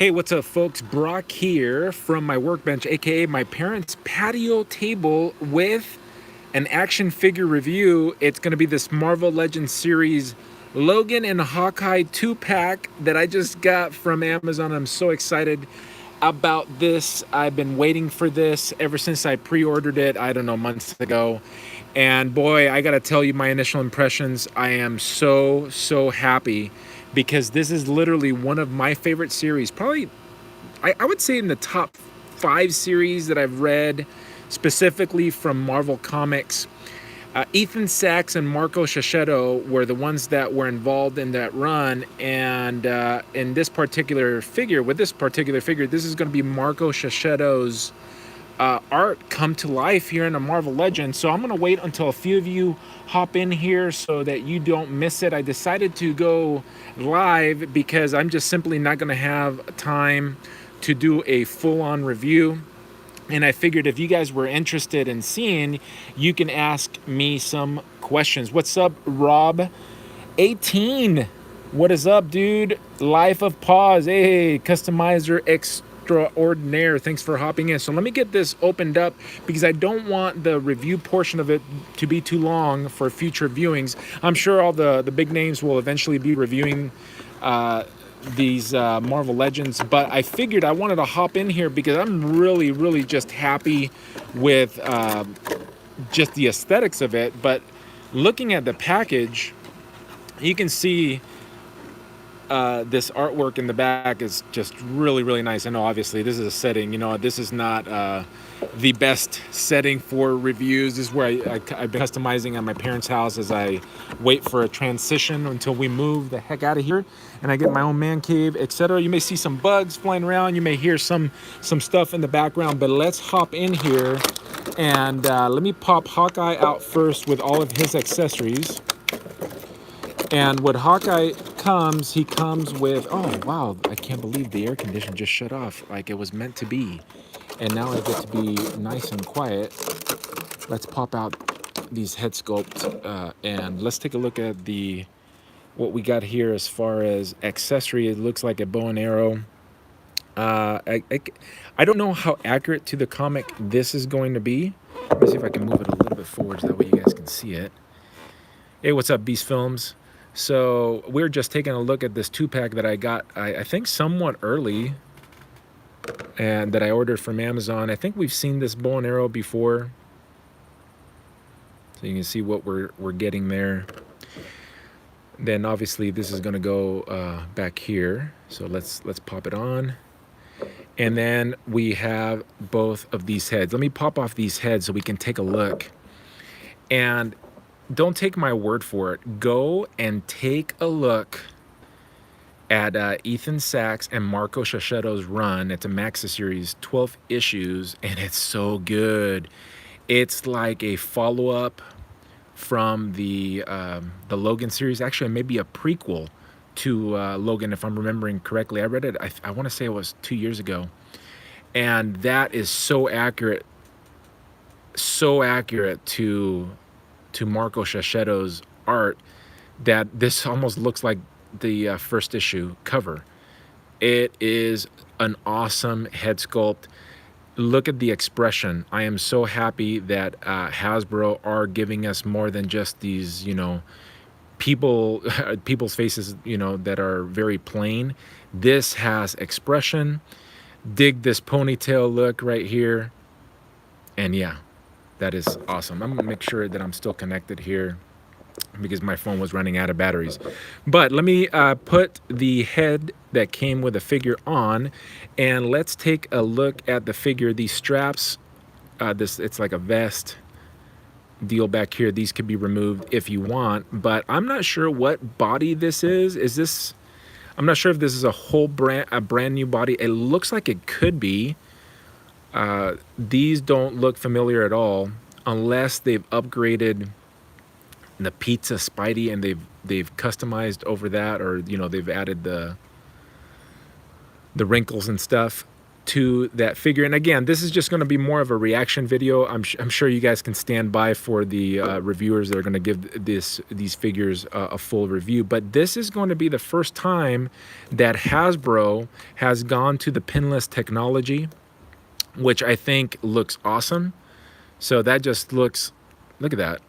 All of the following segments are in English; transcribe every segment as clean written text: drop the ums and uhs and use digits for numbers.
Hey, what's up, folks? Brock here from my workbench, aka my parents' patio table, with an action figure review. It's going to be this Marvel Legends series Logan and Hawkeye 2-pack that I just got from Amazon. I'm so excited about this. I've been waiting for this ever since I pre-ordered it, I don't know, months ago. And boy, I gotta tell you my initial impressions. I am so happy because this is literally one of my favorite series. Probably, I would say in the top 5 series that I've read, specifically from Marvel Comics. Ethan Sachs and Marco Checchetto were the ones that were involved in that run, and in this particular figure, this is going to be Marco Cecchetto's art come to life here in a Marvel Legends. So I'm going to wait until a few of you hop in here so that you don't miss it. I decided to go live because I'm just simply not going to have time to do a full-on review. And I figured if you guys were interested in seeing, you can ask me some questions. What's up, Rob? 18. What is up, dude? Life of Pause. Hey, customizer extraordinaire. Thanks for hopping in. So let me get this opened up because I don't want the review portion of it to be too long for future viewings. I'm sure all the big names will eventually be reviewing these Marvel Legends, but I figured I wanted to hop in here because I'm really just happy with just the aesthetics of it. But looking at the package, you can see this artwork in the back is just really nice. I know obviously this is a setting, this is not the best setting for reviews. This is where I've been customizing at my parents' house as I wait for a transition until we move the heck out of here and I get my own man cave, etc. You may see some bugs flying around, you may hear some stuff in the background, but let's hop in here and let me pop Hawkeye out first with all of his accessories. And what Hawkeye comes, he comes with, oh wow, I can't believe the air conditioner just shut off like it was meant to be. And now I get to be nice and quiet. Let's pop out these head sculpts and let's take a look at what we got here as far as accessory. It looks like a bow and arrow. I don't know how accurate to the comic this is going to be. Let me see if I can move it a little bit forward so that way you guys can see it. Hey, what's up, Beast Films? So we're just taking a look at this 2-pack that I got, I think somewhat early, and that I ordered from Amazon. I think we've seen this bow and arrow before, so you can see what we're getting there. Then obviously this is going to go back here, so let's pop it on. And then we have both of these heads. Let me pop off these heads so we can take a look. And don't take my word for it. Go and take a look at Ethan Sachs and Marco Cecchetto's run. It's a Maxi series, 12 issues, and it's so good. It's like a follow-up from the Logan series. Actually, maybe a prequel to Logan, if I'm remembering correctly. I read it, I want to say it was 2 years ago. And that is so accurate to Marco Cecchetto's art that this almost looks like the first issue cover. It is an awesome head sculpt. Look at the expression. I am so happy that Hasbro are giving us more than just these, people's faces, that are very plain. This has expression. Dig this ponytail look right here. And yeah, that is awesome. I'm gonna make sure that I'm still connected here because my phone was running out of batteries. But let me put the head that came with the figure on, and let's take a look at the figure. These straps, it's like a vest deal back here. These could be removed if you want, but I'm not sure what body this is. I'm not sure if this is a brand new body. It looks like it could be. These don't look familiar at all unless they've upgraded the pizza Spidey and they've customized over that, or they've added the wrinkles and stuff. to that figure. And again, this is just going to be more of a reaction video. I'm sure you guys can stand by for the reviewers that are going to give these figures a full review. But this is going to be the first time that Hasbro has gone to the pinless technology, which I think looks awesome. So that just looks, look at that.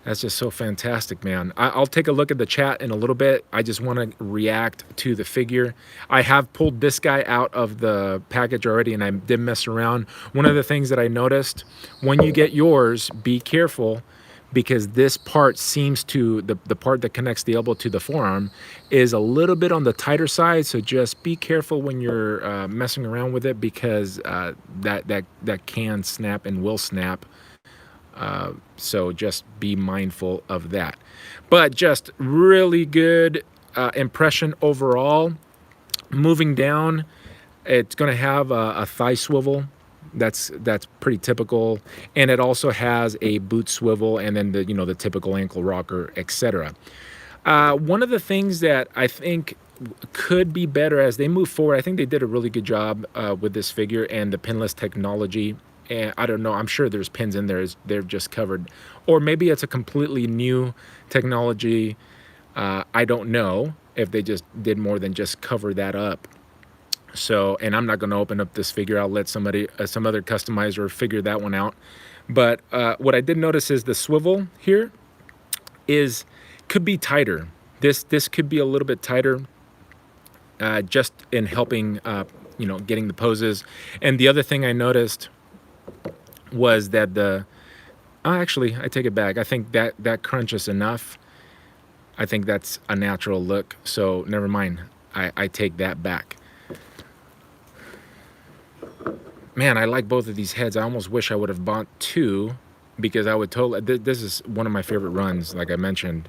That's just so fantastic, man. I'll take a look at the chat in a little bit. I just want to react to the figure. I have pulled this guy out of the package already, and I did mess around. One of the things that I noticed, when you get yours, be careful, because this part seems to, the part that connects the elbow to the forearm is a little bit on the tighter side. So just be careful when you're messing around with it, because that can snap and will snap. So just be mindful of that. But just really good impression overall. Moving down, it's going to have a thigh swivel. That's pretty typical, and it also has a boot swivel, and then the typical ankle rocker, etc. One of the things that I think could be better as they move forward, I think they did a really good job with this figure and the pinless technology. And I don't know, I'm sure there's pins in there, they're just covered, or maybe it's a completely new technology. I don't know if they just did more than just cover that up. So, and I'm not going to open up this figure. I'll let somebody, some other customizer figure that one out. But what I did notice is the swivel here could be tighter. This could be a little bit tighter, just in helping, getting the poses. And the other thing I noticed was that actually, I take it back. I think that crunch is enough. I think that's a natural look. So never mind. I take that back. Man, I like both of these heads. I almost wish I would have bought two, because I would totally, this is one of my favorite runs, like I mentioned.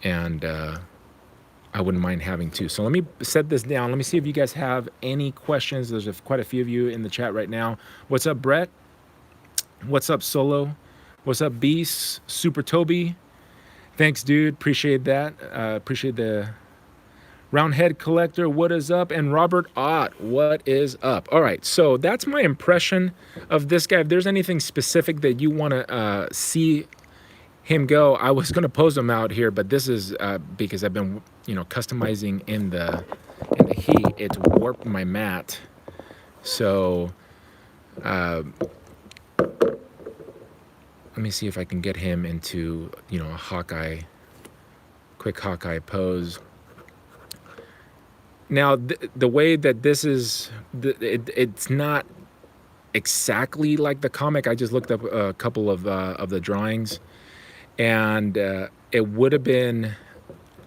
And I wouldn't mind having two. So let me set this down. Let me see if you guys have any questions. There's quite a few of you in the chat right now. What's up, Brett? What's up, Solo? What's up, Beast? Super Toby? Thanks, dude. Appreciate that. Appreciate the Roundhead Collector. What is up? And Robert Ott. What is up? All right. So that's my impression of this guy. If there's anything specific that you want to see him go, I was going to pose him out here, but this is because I've been, customizing in the heat. It's warped my mat. So let me see if I can get him into, a quick Hawkeye pose. Now, the way that this is, it's not exactly like the comic. I just looked up a couple of the drawings, and it would have been,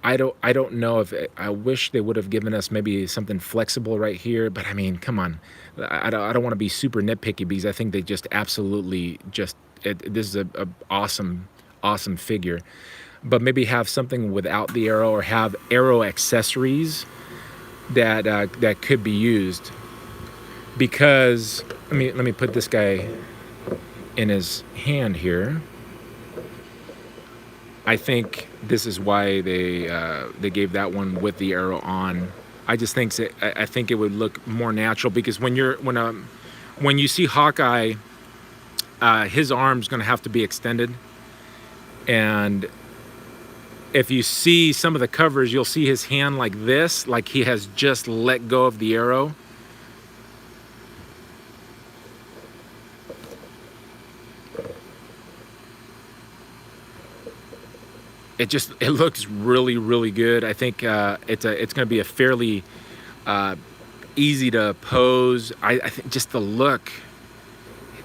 I don't know if I wish they would have given us maybe something flexible right here. But I mean, come on, I don't want to be super nitpicky, because I think they just absolutely this is a awesome figure. But maybe have something without the arrow, or have arrow accessories that could be used. Because let me put this guy in his hand here. I think this is why they gave that one with the arrow on. I just think I think it would look more natural, because when you see Hawkeye, his arm's going to have to be extended, and if you see some of the covers, you'll see his hand like this, like he has just let go of the arrow. It looks really, really good. I think it's going to be a fairly easy to pose. I think just the look,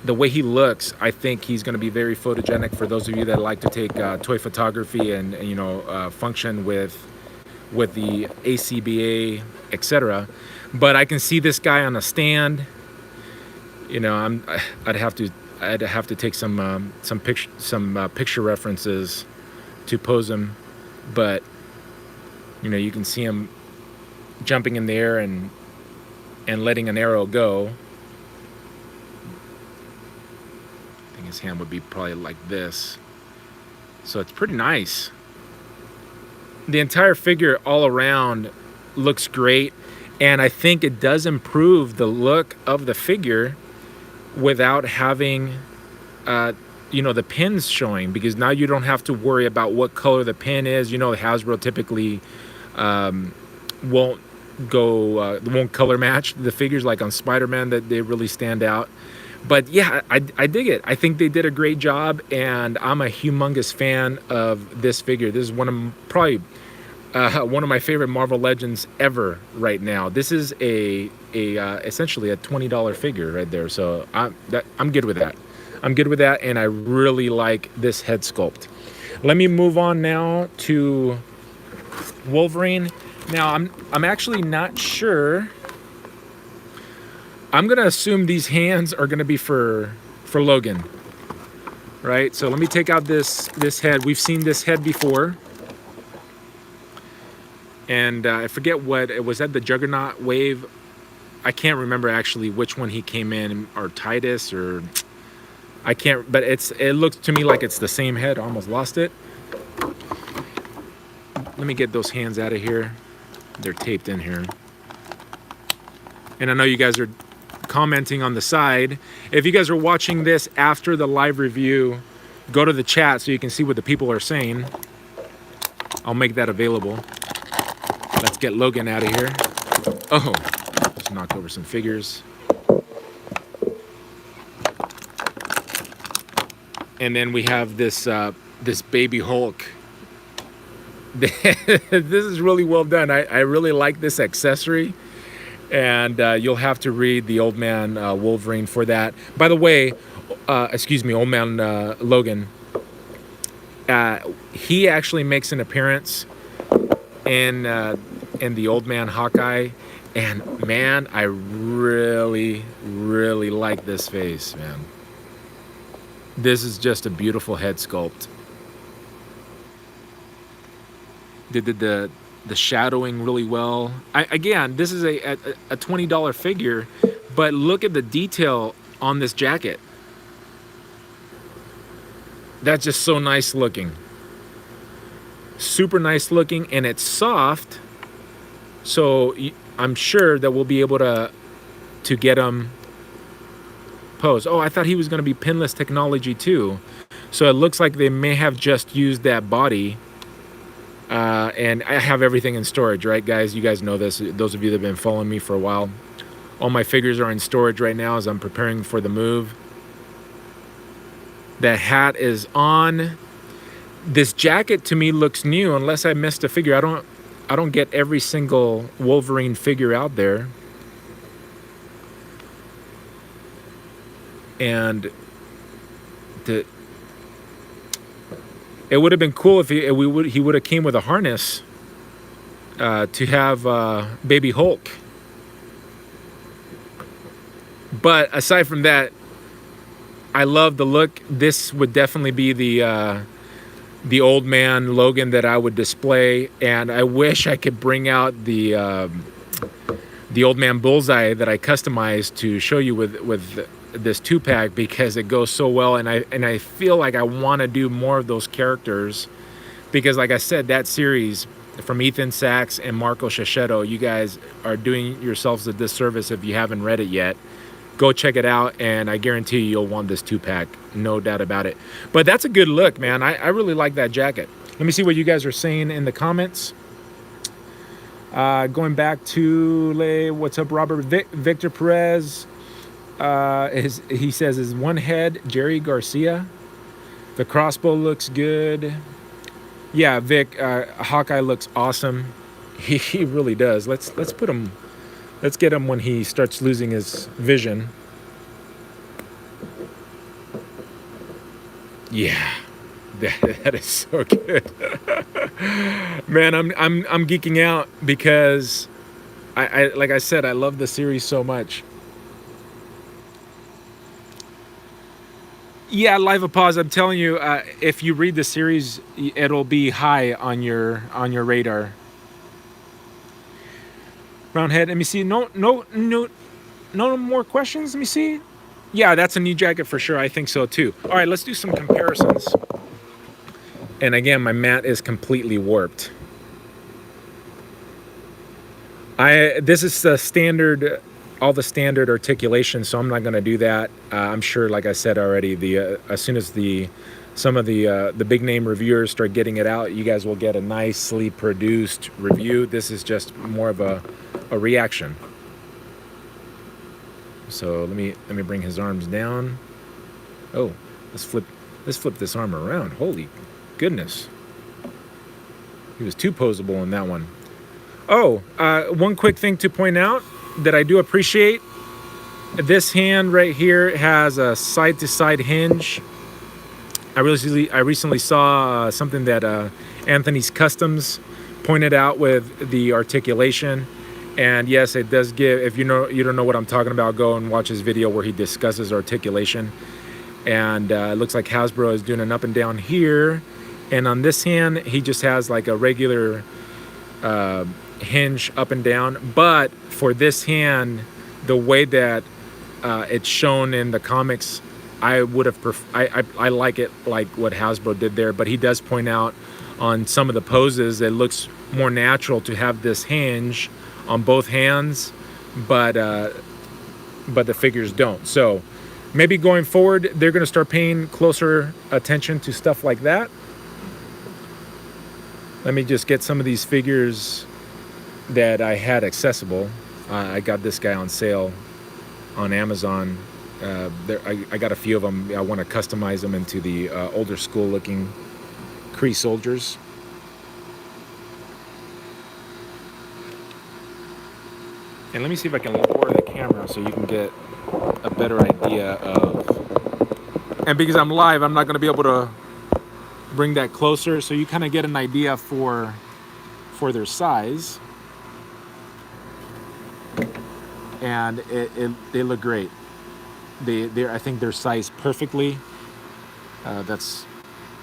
the way he looks, I think he's going to be very photogenic for those of you that like to take toy photography and function with the ACBA, etc. But I can see this guy on a stand. I'd have to take some picture references to pose him, but you can see him jumping in the air and letting an arrow go. I think his hand would be probably like this. So it's pretty nice. The entire figure all around looks great, And I think it does improve the look of the figure without having, the pins showing, because now you don't have to worry about what color the pin is. Hasbro typically won't color match the figures like on Spider-Man, that they really stand out. But yeah, I dig it. I think they did a great job, and I'm a humongous fan of this figure. This is probably one of my favorite Marvel Legends ever right now. This is essentially a $20 figure right there. So I'm good with that. I'm good with that, and I really like this head sculpt. Let me move on now to Wolverine. Now I'm actually not sure. I'm gonna assume these hands are gonna be for Logan, right? So let me take out this head. We've seen this head before, and I forget what it was. That the Juggernaut wave. I can't remember actually which one he came in, or Titus, or I can't. But it looks to me like it's the same head. I almost lost it. Let me get those hands out of here. They're taped in here. And I know you guys are commenting on the side. If you guys are watching this after the live review, go to the chat so you can see what the people are saying. I'll make that available. Let's get Logan out of here. Oh, just knocked over some figures. And then we have this baby Hulk. This is really well done. I really like this accessory, and you'll have to read the Old Man Wolverine for that. By the way, Old Man Logan. He actually makes an appearance in the Old Man Hawkeye, and man, I really, really like this face, man. This is just a beautiful head sculpt. They did the shadowing really well. Again, this is a $20 figure, but look at the detail on this jacket. That's just so nice looking. Super nice looking, and it's soft. So I'm sure that we'll be able to get him posed. Oh, I thought he was going to be pinless technology too. So it looks like they may have just used that body. And I have everything in storage, right, guys? You guys know this. Those of you that have been following me for a while. All my figures are in storage right now as I'm preparing for the move. The hat is on. This jacket to me looks new, unless I missed a figure. I don't get every single Wolverine figure out there. And it would have been cool if he would have came with a harness to have Baby Hulk. But aside from that, I love the look. This would definitely be the Old Man Logan that I would display, and I wish I could bring out the Old Man Bullseye that I customized to show you with this 2-pack, because it goes so well, and I feel like I want to do more of those characters, because like I said, that series from Ethan Sachs and Marco Checchetto, you guys are doing yourselves a disservice if you haven't read it yet. Go check it out, and I guarantee you'll want this 2-pack, no doubt about it. But that's a good look, man. I really like that jacket. Let me see what you guys are saying in the comments. Going back to what's up, Robert? Victor Perez. He says his one head, Jerry Garcia. The crossbow looks good. Yeah, Vic, Hawkeye looks awesome. He really does. Let's put him. Let's get him when he starts losing his vision. Yeah, that is so good. Man, I'm geeking out because I like I said, I love the series so much. Yeah, Life of Pause. I'm telling you, if you read the series, it'll be high on your radar. Roundhead. Let me see. No more questions. Let me see. Yeah, that's a new jacket for sure. I think so too. All right, let's do some comparisons. And again, my mat is completely warped. This is the standard, all the standard articulation, so I'm not going to do that. I'm sure, like I said already, the as soon as some of the big name reviewers start getting it out, you guys will get a nicely produced review. This is just more of a reaction. So let me bring his arms down. Oh, let's flip this arm around. Holy goodness, he was too posable in that one. Oh, one quick thing to point out that I do appreciate. This hand right here has a side-to-side hinge. I recently saw something that Anthony's Customs pointed out with the articulation. And yes, it does give, if you don't know what I'm talking about, go and watch his video where he discusses articulation. And it looks like Hasbro is doing an up and down here. And on this hand, he just has like a regular hinge up and down. But for this hand, the way that it's shown in the comics, I would have I like it like what Hasbro did there. But he does point out on some of the poses, it looks more natural to have this hinge on both hands, but the figures don't. So maybe going forward, they're going to start paying closer attention to stuff like that. Let me just get some of these figures that I had accessible. I got this guy on sale on Amazon. I got a few of them. I want to customize them into the older school looking Kree soldiers. And let me see if I can lower the camera so you can get a better idea of... And because I'm live, I'm not going to be able to bring that closer, so you kind of get an idea for their size. And they look great. I think they're sized perfectly. That's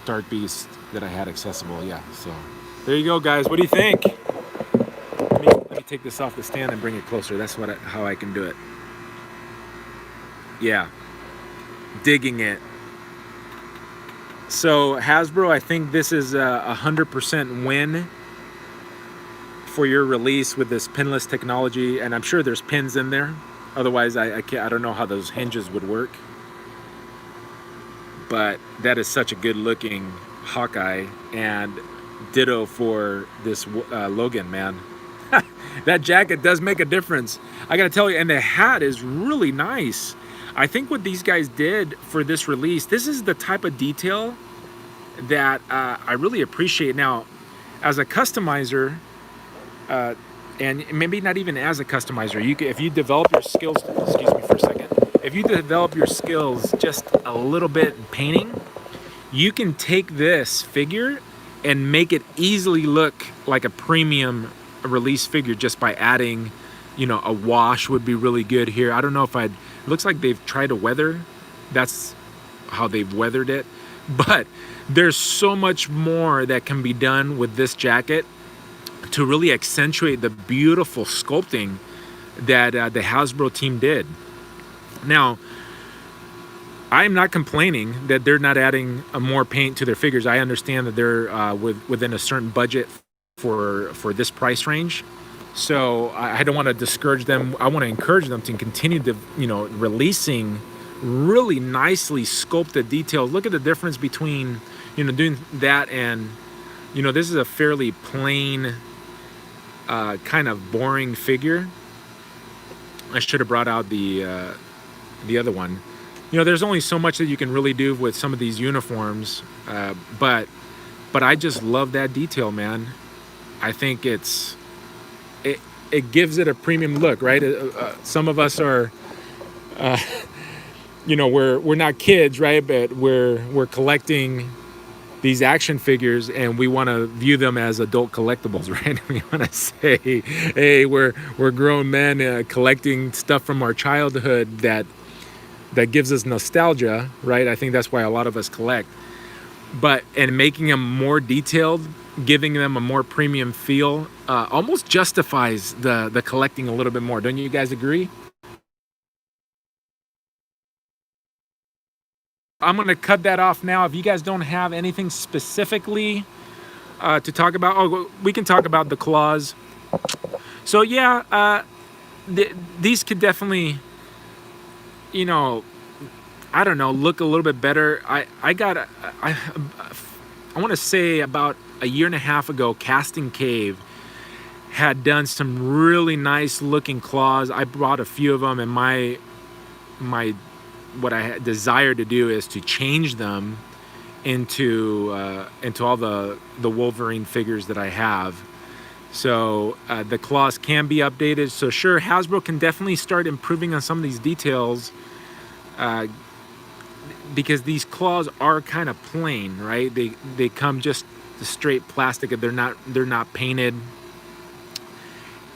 Dark Beast that I had accessible. Yeah, so there you go, guys. What do you think? Let me take this off the stand and bring it closer. That's how I can do it. Yeah, digging it. So Hasbro, I think this is a 100% win for your release with this pinless technology, and I'm sure there's pins in there. Otherwise, I don't know how those hinges would work. But that is such a good looking Hawkeye, and ditto for this Logan, man. That jacket does make a difference, I gotta tell you. And the hat is really nice. I think what these guys did for this release, this is the type of detail that I really appreciate. Now, as a customizer, and maybe not even as a customizer, if you develop your skills, excuse me for a second, if you develop your skills just a little bit in painting, you can take this figure and make it easily look like a premium release figure just by adding, a wash would be really good here. I don't know if it looks like they've tried to weather. That's how they've weathered it. But there's so much more that can be done with this jacket to really accentuate the beautiful sculpting that the Hasbro team did. Now, I'm not complaining that they're not adding more paint to their figures. I understand that they're within a certain budget for this price range. So I don't want to discourage them. I want to encourage them to continue to, releasing really nicely sculpted details. Look at the difference between, doing that and, this is a fairly plain, kind of boring figure. I should have brought out the other one. There's only so much that you can really do with some of these uniforms, but I just love that detail, man. I think it gives it a premium look, right? Some of us are, we're not kids, right? But we're collecting these action figures, and we want to view them as adult collectibles, right? We want to say, hey, we're grown men collecting stuff from our childhood that gives us nostalgia, right? I think that's why a lot of us collect. And making them more detailed, giving them a more premium feel, almost justifies the collecting a little bit more. Don't you guys agree? I'm going to cut that off now. If you guys don't have anything specifically to talk about, we can talk about the claws. So yeah, these could definitely, you know, I don't know, look a little bit better. I want to say about a year and a half ago, Casting Cave had done some really nice looking claws. I brought a few of them, and my what I desire to do is to change them into all the Wolverine figures that I have. So the claws can be updated. So sure, Hasbro can definitely start improving on some of these details, because these claws are kind of plain, right? They come just the straight plastic. They're not painted,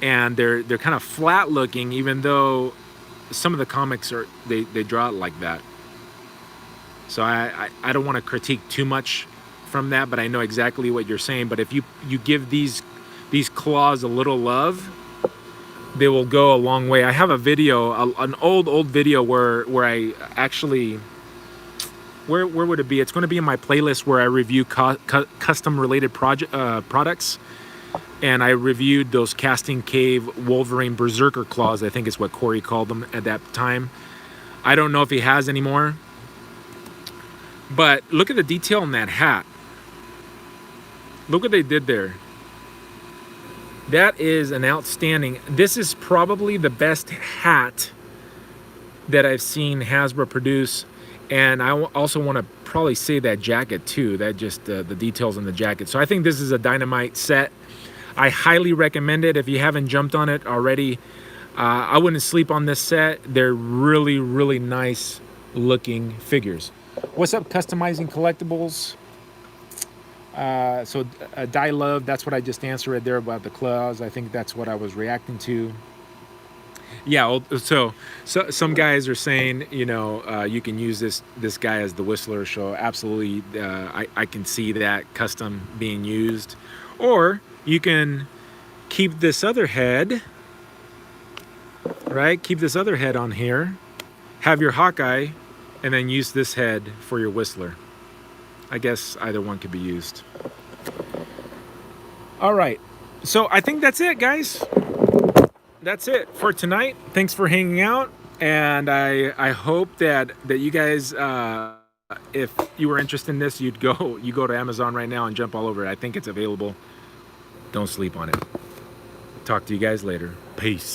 and they're kind of flat looking, even though some of the comics are they draw it like that. So I don't want to critique too much from that, but I know exactly what you're saying. But if you give these claws a little love, they will go a long way. I have a video, an old video where I actually, where would it be? It's going to be in my playlist where I review custom related products, and I reviewed those Casting Cave Wolverine Berserker claws. I think is what Corey called them at that time. I don't know if he has anymore, but look at the detail in that hat. Look what they did there. That is an outstanding. This is probably the best hat that I've seen Hasbro produce. And I also want to probably say that jacket too. That just the details on the jacket. So I think this is a dynamite set. I highly recommend it if you haven't jumped on it already. I wouldn't sleep on this set. They're really, really nice looking figures. What's up, Customizing Collectibles? So Die Love, that's what I just answered right there about the claws. I think that's what I was reacting to. Yeah, so some guys are saying, you know, you can use this guy as the Whistler. So absolutely, I can see that custom being used. Or you can keep this other head, right? Keep this other head on here, have your Hawkeye, and then use this head for your Whistler. I guess either one could be used. All right, so I think that's it, guys. That's it for tonight. Thanks for hanging out, and I hope that you guys, if you were interested in this, you go to Amazon right now and jump all over it. I think it's available. Don't sleep on it. Talk to you guys later. Peace.